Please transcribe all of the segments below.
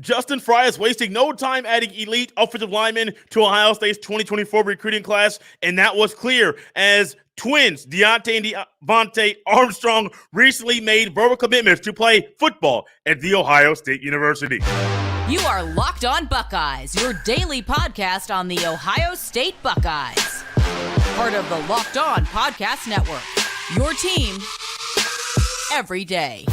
Justin Frye is wasting no time adding elite offensive linemen to Ohio State's 2024 recruiting class, and that was clear as twins Deontae and Devontae Armstrong recently made verbal commitments to play football at The Ohio State University. You are Locked On Buckeyes, your daily podcast on the Ohio State Buckeyes. Part of the Locked On Podcast Network, your team every day.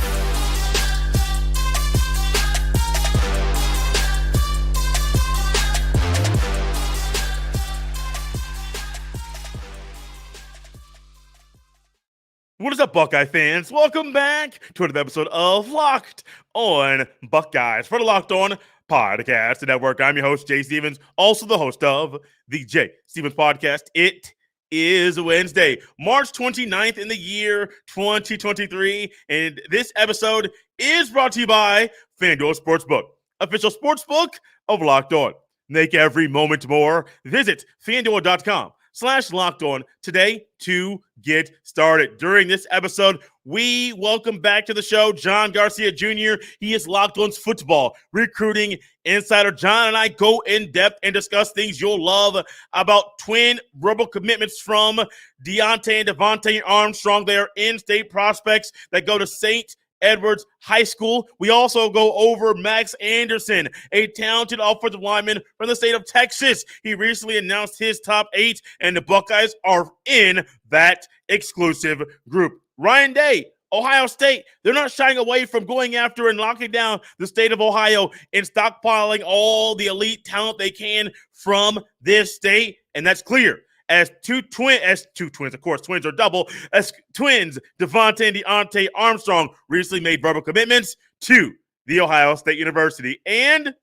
What is up, Buckeye fans? Welcome back to another episode of Locked On Buckeyes for the Locked On Podcast Network. I'm your host, Jay Stevens, also the host of the Jay Stevens Podcast. It is Wednesday, March 29th in the year 2023, and this episode is brought to you by FanDuel Sportsbook, official sportsbook of Locked On. Make every moment more. Visit FanDuel.com/locked on today to get started. During this episode, we welcome back to the show John Garcia Jr. He is Locked On's football recruiting insider. John and I go in depth and discuss things you'll love about twin verbal commitments from Deontae and Devontae Armstrong. They are in-state prospects that go to St. Edwards High School. We also go over Max Anderson, a talented offensive lineman from the state of Texas. He recently announced his top 8, and the Buckeyes are in that exclusive group. Ryan Day, Ohio State, they're not shying away from going after and locking down the state of Ohio and stockpiling all the elite talent they can from this state, and that's clear. As two twins, of course, twins are double. As twins, Devontae and Deontae Armstrong recently made verbal commitments to The Ohio State University. And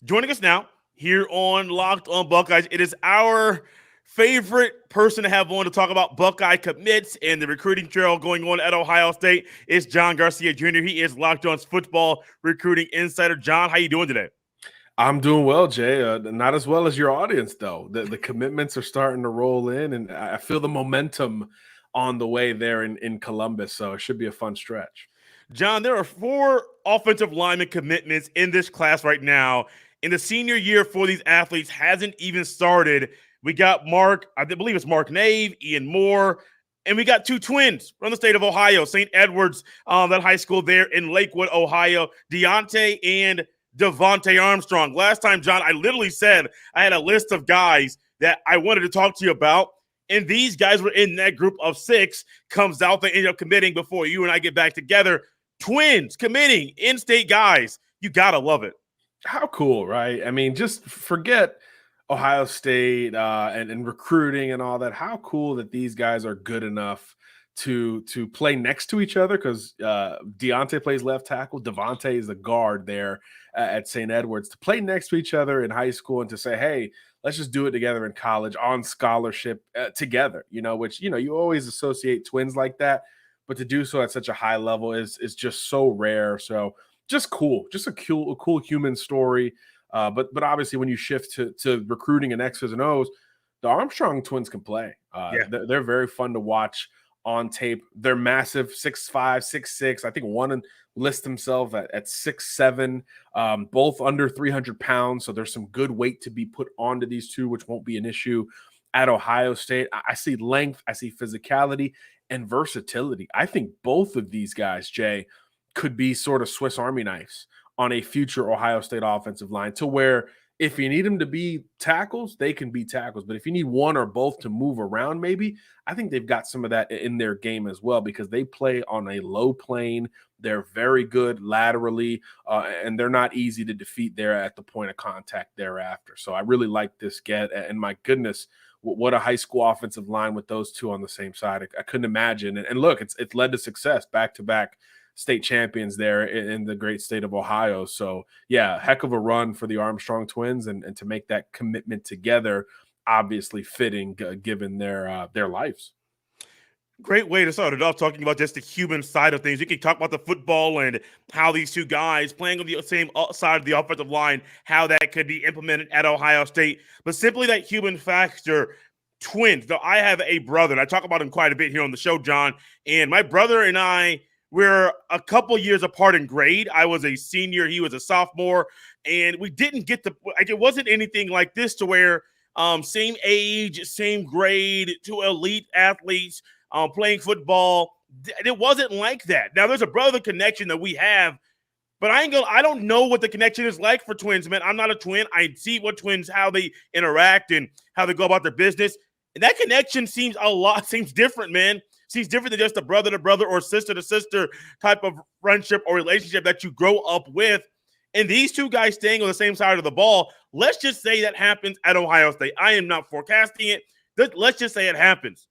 joining us now here on Locked On Buckeyes, it is our favorite person to have on to talk about Buckeye commits and the recruiting trail going on at Ohio State. Is John Garcia Jr. He is Locked On's football recruiting insider. John, how you doing today? I'm doing well, Jay. Not as well as your audience, though. The commitments are starting to roll in, and I feel the momentum on the way there in Columbus, so it should be a fun stretch. John, there are 4 offensive lineman commitments in this class right now, and the senior year for these athletes hasn't even started. We got Mark, I believe it's Mark Nave, Ian Moore, and we got 2 twins from the state of Ohio, St. Edwards, that high school there in Lakewood, Ohio, Deontae and Devontae Armstrong. Last time, John, I literally said I had a list of guys that I wanted to talk to you about, and these guys were in that group of 6. Comes out, they end up committing before you and I get back together. Twins committing, in-state guys. You got to love it. How cool, right? I mean, just forget Ohio State and recruiting and all that. How cool that these guys are good enough to play next to each other, because Deontae plays left tackle. Devontae is the guard there at St. Edwards. To play next to each other in high school and to say, hey, let's just do it together in college on scholarship together, which, you always associate twins like that. But to do so at such a high level is just so rare. So just cool, just a cool human story. But obviously when you shift to recruiting and X's and O's, the Armstrong twins can play. They're very fun to watch on tape. They're massive, 6'5", 6'6". I think one lists himself at 6'7", both under 300 pounds. So there's some good weight to be put onto these two, which won't be an issue at Ohio State. I see length, I see physicality and versatility. I think both of these guys, Jay, could be sort of Swiss Army knives on a future Ohio State offensive line, to where if you need them to be tackles, they can be tackles. But if you need one or both to move around, maybe, I think they've got some of that in their game as well, because they play on a low plane. They're very good laterally, and they're not easy to defeat there at the point of contact thereafter. So I really like this get. And my goodness, what a high school offensive line with those two on the same side. I couldn't imagine. And look, it's led to success, back-to-back state champions there in the great state of Ohio. So yeah, heck of a run for the Armstrong twins, and to make that commitment together, obviously fitting given their lives. Great way to start it off, talking about just the human side of things. You can talk about the football and how these two guys playing on the same side of the offensive line, how that could be implemented at Ohio State. But simply that human factor, twins. Now, I have a brother, and I talk about him quite a bit here on the show, John. And my brother and I we're a couple years apart in grade. I was a senior, he was a sophomore, and we didn't get it wasn't anything like this to where same age, same grade, two elite athletes playing football. It wasn't like that. Now there's a brother connection that we have, but I don't know what the connection is like for twins, man. I'm not a twin. I see what twins, how they interact and how they go about their business. And that connection seems different, man. Seems different than just a brother to brother or sister to sister type of friendship or relationship that you grow up with. And these two guys staying on the same side of the ball, let's just say that happens at Ohio State. I am not forecasting it. Let's just say it happens.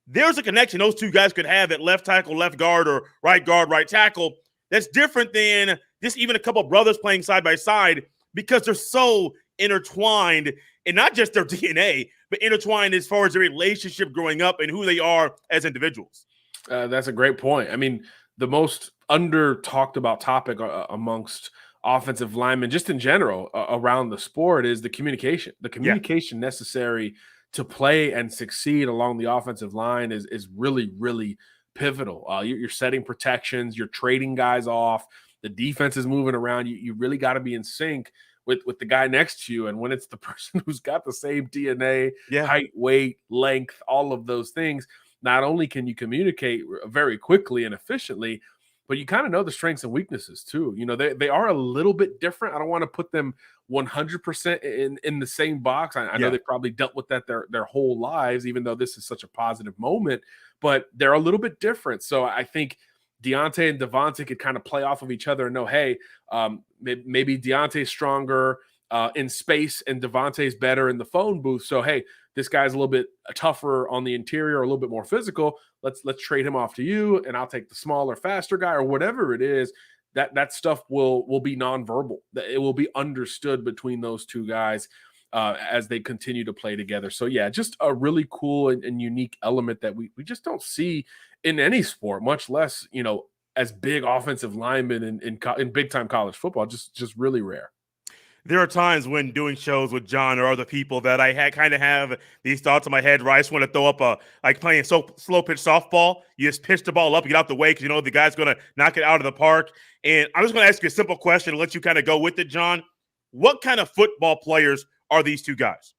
There's a connection those two guys could have at left tackle, left guard, or right guard, right tackle. That's different than just even a couple of brothers playing side by side because they're so intertwined, and not just their DNA, but intertwined as far as their relationship growing up and who they are as individuals. That's a great point. I mean, the most under talked about topic amongst offensive linemen, just in general, around the sport is the communication. The communication necessary to play and succeed along the offensive line is really, really pivotal. You're setting protections, you're trading guys off, the defense is moving around. You really got to be in sync with the guy next to you. And when it's the person who's got the same DNA, height, weight, length, all of those things, not only can you communicate very quickly and efficiently, but you kind of know the strengths and weaknesses too. You know, they are a little bit different. I don't want to put them 100% in the same box. I know they probably dealt with that their whole lives, even though this is such a positive moment, but they're a little bit different. So I think Deontae and Devontae could kind of play off of each other and know, hey, maybe Deontae's stronger in space and Devontae's better in the phone booth. So, hey, this guy's a little bit tougher on the interior, a little bit more physical. Let's trade him off to you, and I'll take the smaller, faster guy, or whatever it is. That stuff will be nonverbal. It will be understood between those two guys as they continue to play together. So, yeah, just a really cool and unique element that we just don't see in any sport, much less, you know, as big offensive linemen in big-time college football. Just really rare. There are times when doing shows with John or other people that I kind of have these thoughts in my head where I just want to throw up like playing slow pitch softball. You just pitch the ball up, you get out the way because you know the guy's going to knock it out of the park. And I'm just going to ask you a simple question and let you kind of go with it, John. What kind of football players are these two guys?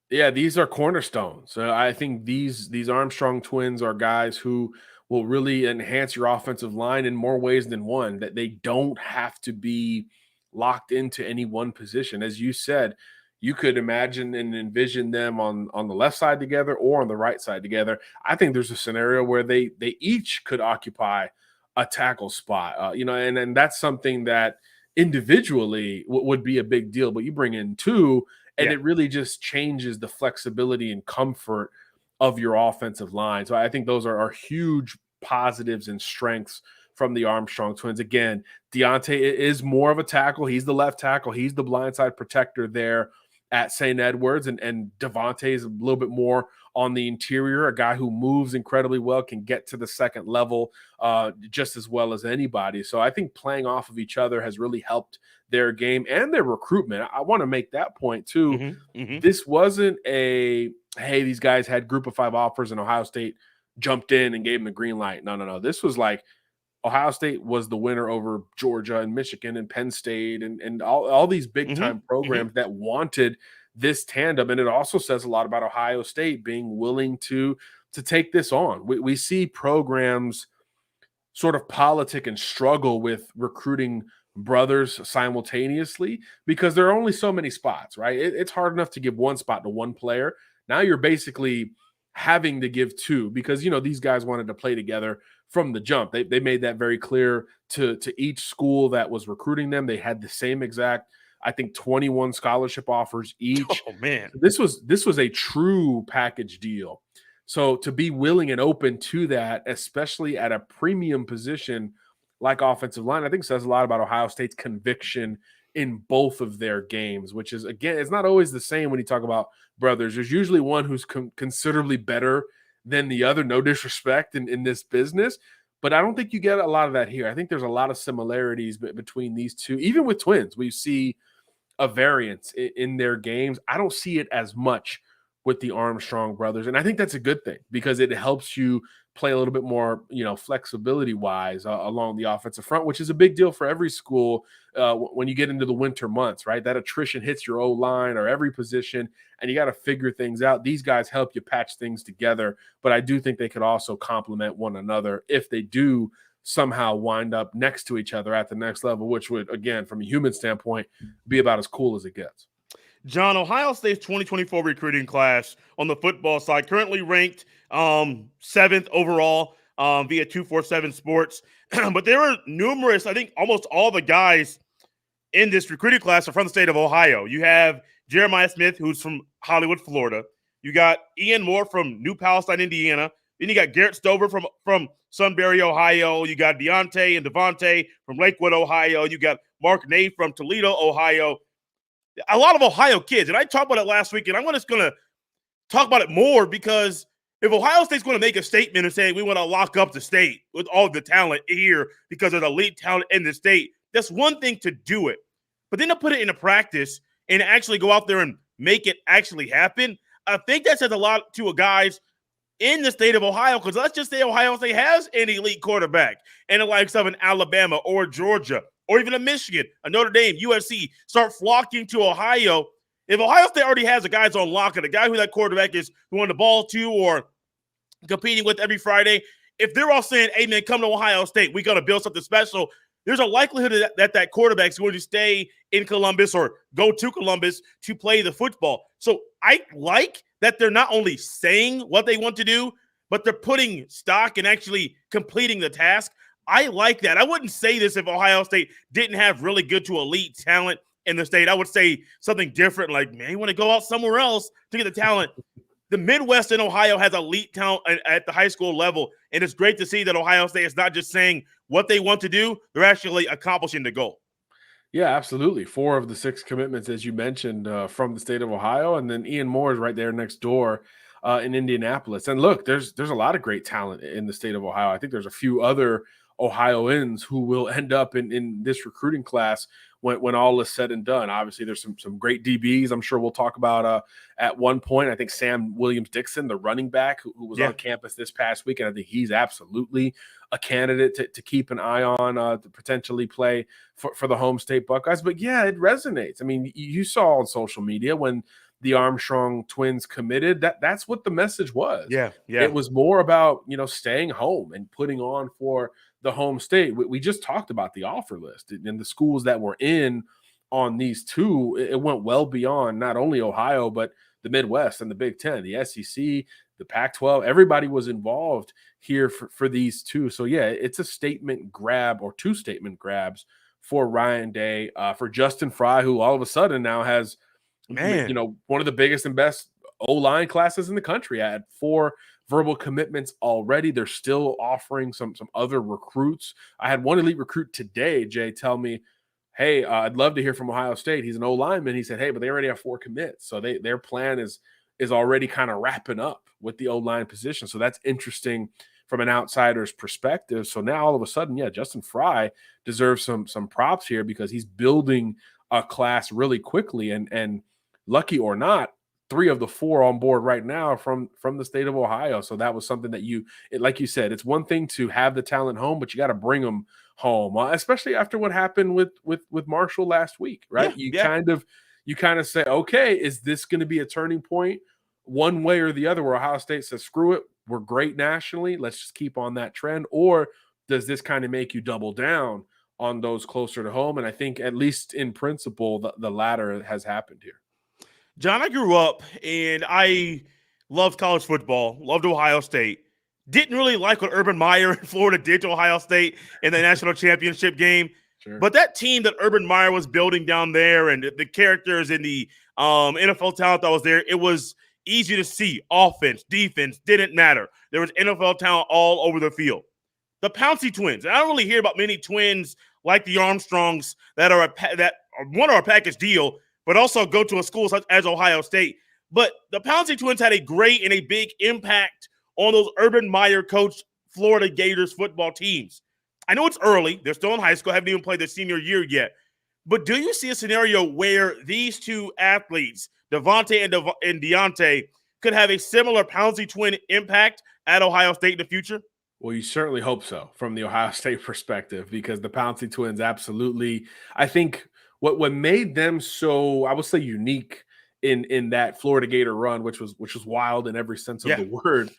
Yeah, these are cornerstones. I think these Armstrong twins are guys who will really enhance your offensive line in more ways than one, that they don't have to be locked into any one position. As you said, you could imagine and envision them on the left side together or on the right side together. I think there's a scenario where they each could occupy a tackle spot, and that's something that individually would be a big deal, but you bring in two and it really just changes the flexibility and comfort of your offensive line. So I think those are huge positives and strengths from the Armstrong twins. Again, Deontae is more of a tackle. He's the left tackle. He's the blindside protector there at St. Edwards. And Devontae is a little bit more on the interior, a guy who moves incredibly well, can get to the second level just as well as anybody. So I think playing off of each other has really helped their game and their recruitment. I want to make that point too. This wasn't hey, these guys had group of 5 offers and Ohio State jumped in and gave them the green light. No. This was like, Ohio State was the winner over Georgia and Michigan and Penn State and all these big-time programs that wanted this tandem. And it also says a lot about Ohio State being willing to take this on. We see programs sort of politic and struggle with recruiting brothers simultaneously because there are only so many spots, right? It's hard enough to give one spot to one player. Now you're basically having to give two because, these guys wanted to play together from the jump. They made that very clear to each school that was recruiting them. They had the same exact, I think, 21 scholarship offers each. Oh, man. This was a true package deal. So to be willing and open to that, especially at a premium position like offensive line, I think says a lot about Ohio State's conviction in both of their games, which is, again, it's not always the same when you talk about brothers. There's usually one who's considerably better than the other, no disrespect in this business, but I don't think you get a lot of that here. I think there's a lot of similarities between these two. Even with twins, we see a variance in their games. I don't see it as much with the Armstrong brothers, and I think that's a good thing because it helps you play a little bit more, flexibility wise along the offensive front, which is a big deal for every school when you get into the winter months, right? That attrition hits your O-line or every position, and you got to figure things out. These guys help you patch things together, but I do think they could also complement one another if they do somehow wind up next to each other at the next level, which would, again, from a human standpoint, be about as cool as it gets. John, Ohio State's 2024 recruiting class on the football side currently ranked 7th overall via 247 Sports. But there are numerous, I think almost all the guys in this recruiting class are from the state of Ohio. You have Jeremiah Smith, who's from Hollywood, Florida. You got Ian Moore from New Palestine, Indiana. Then you got Garrett Stover from Sunbury, Ohio. You got Deontae and Devontae from Lakewood, Ohio. You got Mark Nate from Toledo, Ohio. A lot of Ohio kids. And I talked about it last week, and I'm just going to talk about it more because if Ohio State's going to make a statement and say we want to lock up the state with all the talent here because there's elite talent in the state, that's one thing to do it. But then to put it into practice and actually go out there and make it actually happen, I think that says a lot to guys in the state of Ohio, because let's just say Ohio State has an elite quarterback and the likes of an Alabama or Georgia or even a Michigan, a Notre Dame, USC start flocking to Ohio. If Ohio State already has the guys on lock and the guy who that quarterback is throwing the ball to or competing with every Friday, if they're all saying, hey, man, come to Ohio State, we got to build something special, there's a likelihood that quarterback is going to stay in Columbus or go to Columbus to play the football. So I like that they're not only saying what they want to do, but they're putting stock and actually completing the task. I like that. I wouldn't say this if Ohio State didn't have really good to elite talent in the state. I would say something different, like, man, you want to go out somewhere else to get the talent. The Midwest in Ohio has elite talent at the high school level, and it's great to see that Ohio State is not just saying what they want to do, they're actually accomplishing the goal. Yeah, absolutely. 4 of the 6 commitments, as you mentioned, from the state of Ohio, and then Ian Moore is right there next door in Indianapolis. And look, there's a lot of great talent in the state of Ohio. I think there's a few other Ohioans who will end up in this recruiting class when all is said and done. Obviously, there's some great DBs I'm sure we'll talk about at one point. I think Sam Williams-Dixon, the running back who was on campus this past week, and I think he's absolutely a candidate to keep an eye on to potentially play for the home state Buckeyes. But, yeah, it resonates. I mean, you saw on social media when the Armstrong twins committed, that's what the message was. Yeah. It was more about, staying home and putting on for the home state. We just talked about the offer list and the schools that were in on these two. It went well beyond not only Ohio, but the Midwest and the Big Ten, the SEC, the Pac-12. Everybody was involved here for these two. So, yeah, it's a statement grab or 2 statement grabs for Ryan Day, for Justin Frye, who all of a sudden now has, one of the biggest and best O-line classes in the country at 4 verbal commitments already. They're still offering some other recruits. I had one elite recruit today, Jay, tell me, hey, I'd love to hear from Ohio State. He's an O-lineman. He said, hey, but they already have 4 commits. So their plan is already kind of wrapping up with the O-line position. So that's interesting from an outsider's perspective. So now all of a sudden, Justin Frye deserves some props here because he's building a class really quickly. And lucky or not, 3 of the 4 on board right now from the state of Ohio. So that was something that like you said, it's one thing to have the talent home, but you got to bring them home, especially after what happened with Marshall last week, right? You kind of say, okay, is this going to be a turning point one way or the other where Ohio State says, screw it, we're great nationally, let's just keep on that trend? Or does this kind of make you double down on those closer to home? And I think at least in principle, the latter has happened here. John, I grew up and I loved college football, loved Ohio State. Didn't really like what Urban Meyer in Florida did to Ohio State in the national championship game. Sure. But that team that Urban Meyer was building down there and the characters and the NFL talent that was there, it was easy to see. Offense, defense, didn't matter. There was NFL talent all over the field. The Pouncey twins. And I don't really hear about many twins like the Armstrongs that are one are a package deal, but also go to a school such as Ohio State. But the Pouncey twins had a great and a big impact on those Urban Meyer coached Florida Gators football teams. I know it's early. They're still in high school, haven't even played their senior year yet. But do you see a scenario where these 2 athletes, Devontae and Deontae, could have a similar Pouncey twin impact at Ohio State in the future? Well, you certainly hope so from the Ohio State perspective, because the Pouncey twins absolutely, I think what made them so, I would say, unique in that Florida Gator run, which was wild in every sense of Yeah. the word.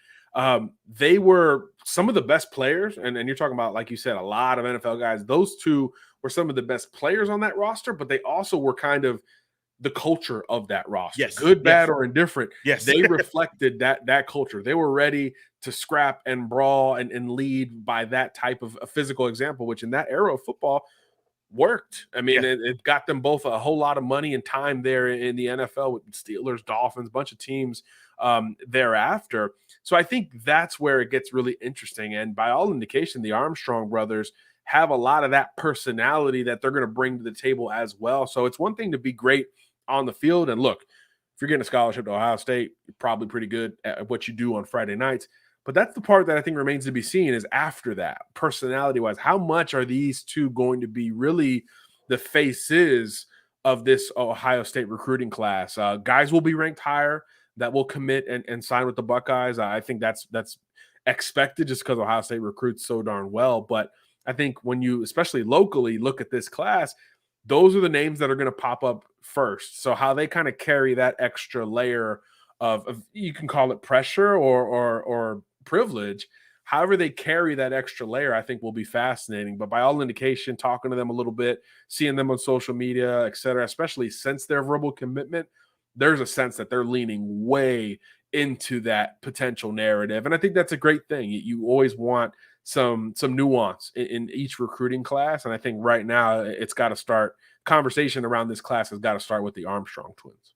They were some of the best players, and you're talking about, like you said, a lot of NFL guys. Those two were some of the best players on that roster, but they also were kind of the culture of that roster. Yes. Good, Yes. bad, or indifferent. Yes. They reflected that culture. They were ready to scrap and brawl and lead by that type of a physical example, which in that era of football worked. I mean, it got them both a whole lot of money and time there in the NFL with Steelers, Dolphins, bunch of teams thereafter. So I think that's where it gets really interesting. And by all indication, the Armstrong brothers have a lot of that personality that they're going to bring to the table as well. So it's one thing to be great on the field. And look, if you're getting a scholarship to Ohio State, you're probably pretty good at what you do on Friday nights. But that's the part that I think remains to be seen is after that, personality-wise, how much are these two going to be really the faces of this Ohio State recruiting class? Guys will be ranked higher that will commit and sign with the Buckeyes. I think that's expected just because Ohio State recruits so darn well. But I think when you, especially locally, look at this class, those are the names that are going to pop up first. So how they kind of carry that extra layer of you can call it pressure or privilege, however they carry that extra layer, I think will be fascinating. But by all indication, talking to them a little bit, seeing them on social media, et cetera, especially since their verbal commitment, there's a sense that they're leaning way into that potential narrative. And I think that's a great thing. You always want some nuance in each recruiting class. And I think right now it's got to start, conversation around this class has got to start with the Armstrong twins.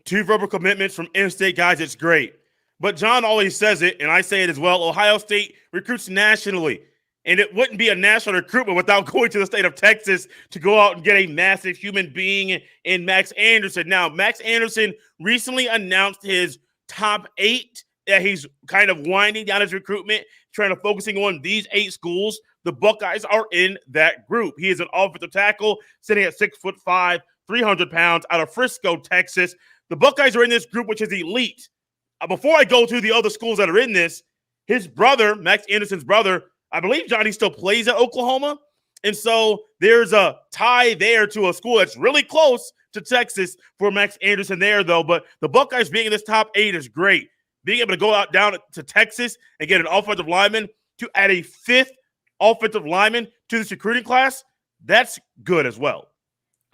2 verbal commitments from in-state guys. It's great. But John always says it, and I say it as well, Ohio State recruits nationally. And it wouldn't be a national recruitment without going to the state of Texas to go out and get a massive human being in Max Anderson. Now, Max Anderson recently announced his top 8 that he's kind of winding down his recruitment, trying to focusing on these 8 schools. The Buckeyes are in that group. He is an offensive tackle, sitting at 6'5", 300 pounds, out of Frisco, Texas. The Buckeyes are in this group, which is elite. Before I go to the other schools that are in this, his brother, Max Anderson's brother, I believe Johnny still plays at Oklahoma. And so there's a tie there to a school that's really close to Texas for Max Anderson there, though. But the Buckeyes being in this top 8 is great. Being able to go out down to Texas and get an offensive lineman to add a 5th offensive lineman to this recruiting class, that's good as well.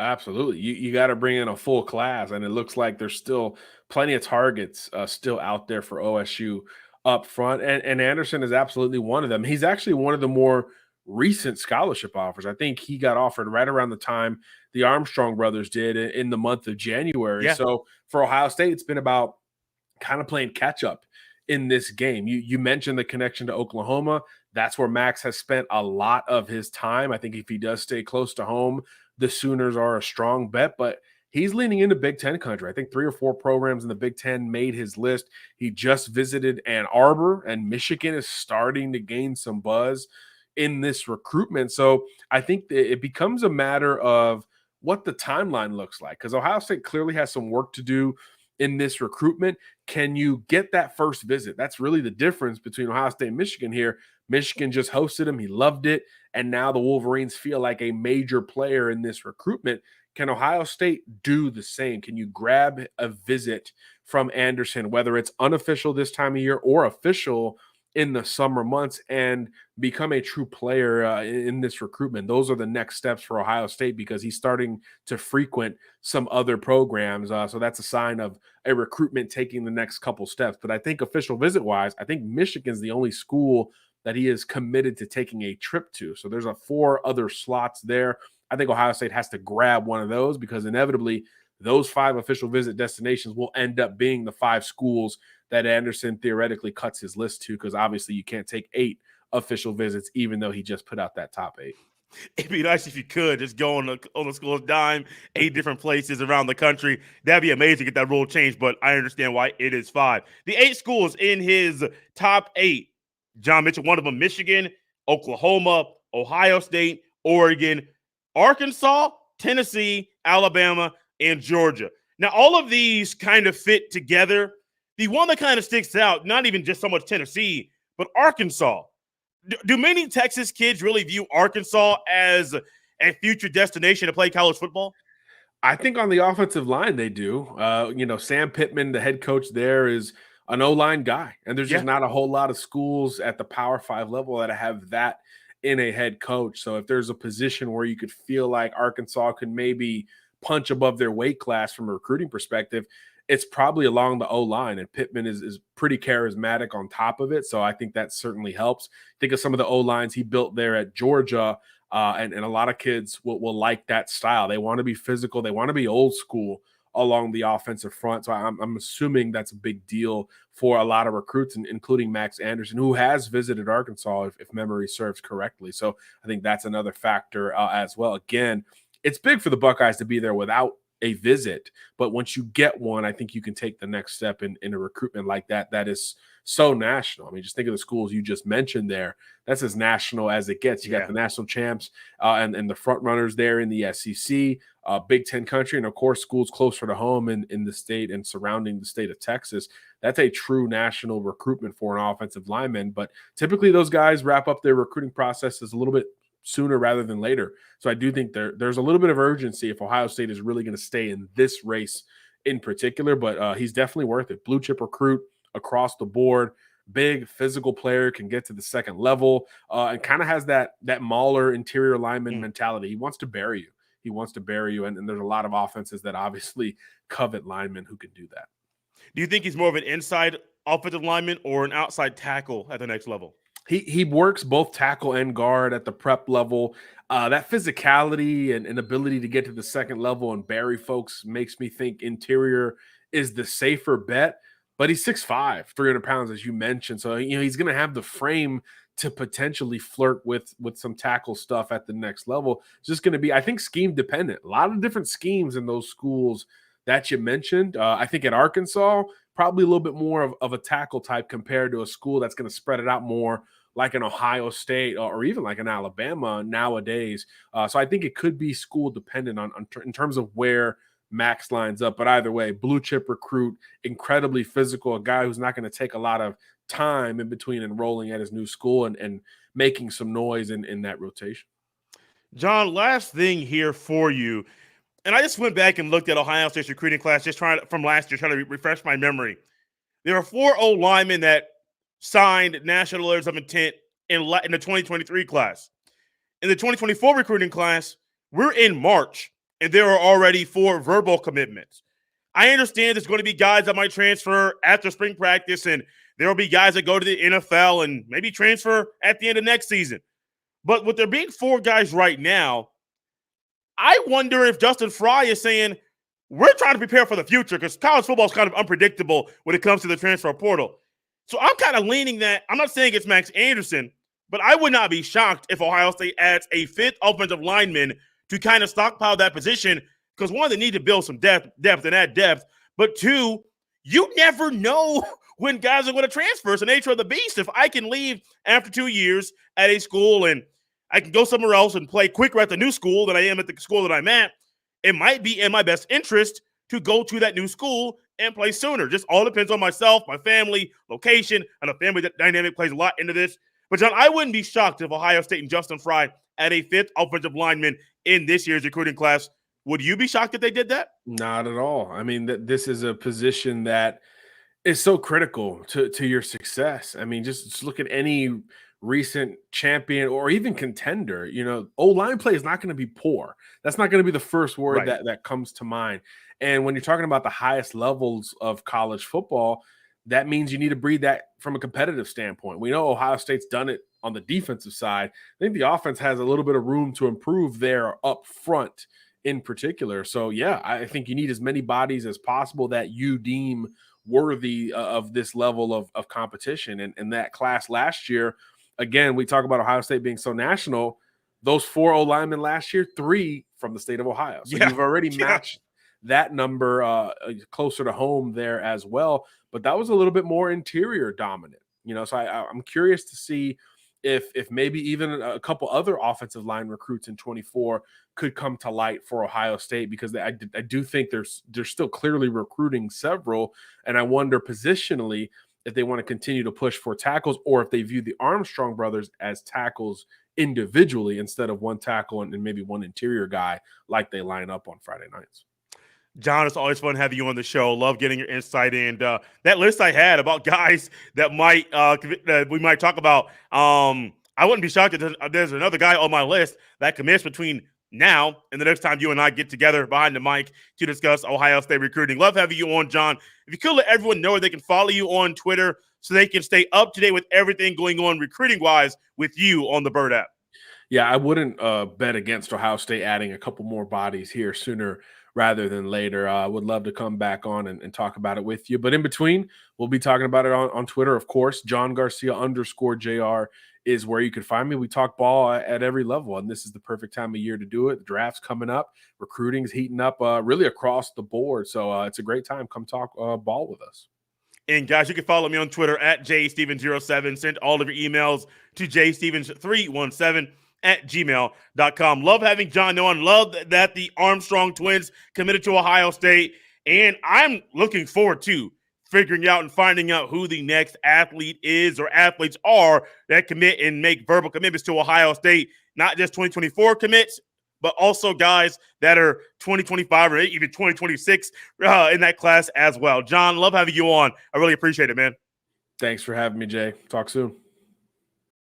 Absolutely. You got to bring in a full class, and it looks like there's still plenty of targets still out there for OSU up front, and Anderson is absolutely one of them. He's actually one of the more recent scholarship offers. I think he got offered right around the time the Armstrong brothers did in the month of January. Yeah. So for Ohio State, it's been about kind of playing catch up in this game. You mentioned the connection to Oklahoma. That's where Max has spent a lot of his time. I think if he does stay close to home, the Sooners are a strong bet, but he's leaning into Big Ten country. I think 3 or 4 programs in the Big Ten made his list. He just visited Ann Arbor, and Michigan is starting to gain some buzz in this recruitment. So I think it becomes a matter of what the timeline looks like, because Ohio State clearly has some work to do in this recruitment. Can you get that first visit? That's really the difference between Ohio State and Michigan here. Michigan just hosted him. He loved it. And now the Wolverines feel like a major player in this recruitment. Can Ohio State do the same? Can you grab a visit from Anderson, whether it's unofficial this time of year or official in the summer months, and become a true player in this recruitment? Those are the next steps for Ohio State, because he's starting to frequent some other programs. So that's a sign of a recruitment taking the next couple steps. But I think official visit-wise, I think Michigan's the only school that he is committed to taking a trip to. So there's 4 other slots there. I think Ohio State has to grab one of those, because inevitably those 5 official visit destinations will end up being the 5 schools that Anderson theoretically cuts his list to, because obviously you can't take 8 official visits, even though he just put out that top 8. It'd be nice if you could just go on the school's dime, 8 different places around the country. That'd be amazing to get that rule changed, but I understand why it is 5. The 8 schools in his top 8, John mentioned one of them, Michigan, Oklahoma, Ohio State, Oregon, Arkansas, Tennessee, Alabama, and Georgia. Now, all of these kind of fit together the one that kind of sticks out, not even just so much Tennessee, but Arkansas. Do many Texas kids really view Arkansas as a future destination to play college football? I think on the offensive line they do. Sam Pittman, the head coach there, is an O-line guy, and there's just not a whole lot of schools at the Power 5 level that have that in a head coach. So if there's a position where you could feel like Arkansas could maybe punch above their weight class from a recruiting perspective, it's probably along the O-line, and Pittman is pretty charismatic on top of it. So I think that certainly helps. Think of some of the O-lines he built there at Georgia. And a lot of kids will like that style. They want to be physical. They want to be old school along the offensive front. So I'm assuming that's a big deal for a lot of recruits, including Max Anderson, who has visited Arkansas, if memory serves correctly. So I think that's another factor as well. Again, it's big for the Buckeyes to be there without a visit, but once you get one, I think you can take the next step in a recruitment like that. That is so national. I mean, just think of the schools you just mentioned there. That's as national as it gets. You got the national champs and the front runners there in the SEC, Big Ten country, and of course, schools closer to home in the state and surrounding the state of Texas. That's a true national recruitment for an offensive lineman. But typically, those guys wrap up their recruiting processes a little bit sooner rather than later. So I do think there's a little bit of urgency if Ohio State is really going to stay in this race in particular, but he's definitely worth it. Blue chip recruit across the board, big physical player, can get to the second level, and kind of has that Mauler interior lineman mentality. He wants to bury you. He wants to bury you, and there's a lot of offenses that obviously covet linemen who can do that. Do you think he's more of an inside offensive lineman or an outside tackle at the next level? He works both tackle and guard at the prep level. That physicality and ability to get to the second level and bury folks makes me think interior is the safer bet. But he's 6'5", 300 pounds, as you mentioned. So, he's going to have the frame to potentially flirt with some tackle stuff at the next level. It's just going to be, I think, scheme dependent. A lot of different schemes in those schools that you mentioned. I think at Arkansas, probably a little bit more of a tackle type compared to a school that's going to spread it out more, like an Ohio State or even like an Alabama nowadays. So I think it could be school dependent in terms of where Max lines up. But either way, blue chip recruit, incredibly physical, a guy who's not going to take a lot of time in between enrolling at his new school and making some noise in that rotation. John, last thing here for you. And I just went back and looked at Ohio State's recruiting class from last year, trying to refresh my memory. There are 4 old linemen that signed national letters of intent in the 2023 class. In the 2024 recruiting class, we're in March, and there are already 4 verbal commitments. I understand there's going to be guys that might transfer after spring practice, and there will be guys that go to the NFL and maybe transfer at the end of next season. But with there being 4 guys right now, I wonder if Justin Frye is saying, we're trying to prepare for the future, because college football is kind of unpredictable when it comes to the transfer portal. So I'm kind of leaning that. I'm not saying it's Max Anderson, but I would not be shocked if Ohio State adds a 5th offensive lineman to kind of stockpile that position, because 1, they need to build some depth and add depth. But 2, you never know when guys are going to transfer. It's the nature of the beast. If I can leave after 2 years at a school and I can go somewhere else and play quicker at the new school than I am at the school that I'm at, it might be in my best interest to go to that new school and play sooner. Just all depends on myself, my family, location, and the family dynamic plays a lot into this. But, John, I wouldn't be shocked if Ohio State and Justin Frye add a 5th offensive lineman in this year's recruiting class. Would you be shocked if they did that? Not at all. I mean, this is a position that is so critical to your success. I mean, just look at any recent champion or even contender. O-line play is not going to be poor. That's not going to be the first word that comes to mind. And when you're talking about the highest levels of college football, that means you need to breed that from a competitive standpoint. We know Ohio State's done it on the defensive side. I think the offense has a little bit of room to improve there up front in particular. So, yeah, I think you need as many bodies as possible that you deem worthy of this level of competition. And that class last year, again, we talk about Ohio State being so national. Those 4 O-linemen last year, 3 from the state of Ohio. So you've already matched that number closer to home there as well. But that was a little bit more interior dominant. So I'm curious to see if maybe even a couple other offensive line recruits in 24 could come to light for Ohio State, because I do think they're still clearly recruiting several, and I wonder positionally if they want to continue to push for tackles, or if they view the Armstrong brothers as tackles individually instead of one tackle and maybe one interior guy like they line up on Friday nights. John, it's always fun having you on the show. Love getting your insight. And that list I had about guys that we might talk about, I wouldn't be shocked if there's another guy on my list that commits between now and the next time you and I get together behind the mic to discuss Ohio State recruiting. Love having you on, John. If you could let everyone know where they can follow you on Twitter so they can stay up to date with everything going on recruiting-wise with you on the Bird app. Yeah, I wouldn't bet against Ohio State adding a couple more bodies here sooner rather than later. I would love to come back on and talk about it with you. But in between, we'll be talking about it on Twitter, of course. John Garcia _JR is where you can find me. We talk ball at every level, and this is the perfect time of year to do it. The draft's coming up. Recruiting's heating up really across the board. So it's a great time. Come talk ball with us. And guys, you can follow me on Twitter at jstevens07. Send all of your emails to jstevens317@gmail.com. Love having John on. Love that the Armstrong twins committed to Ohio State. And I'm looking forward to figuring out and finding out who the next athlete is or athletes are that commit and make verbal commitments to Ohio State. Not just 2024 commits, but also guys that are 2025 or even 2026 in that class as well. John, love having you on. I really appreciate it, man. Thanks for having me, Jay. Talk soon.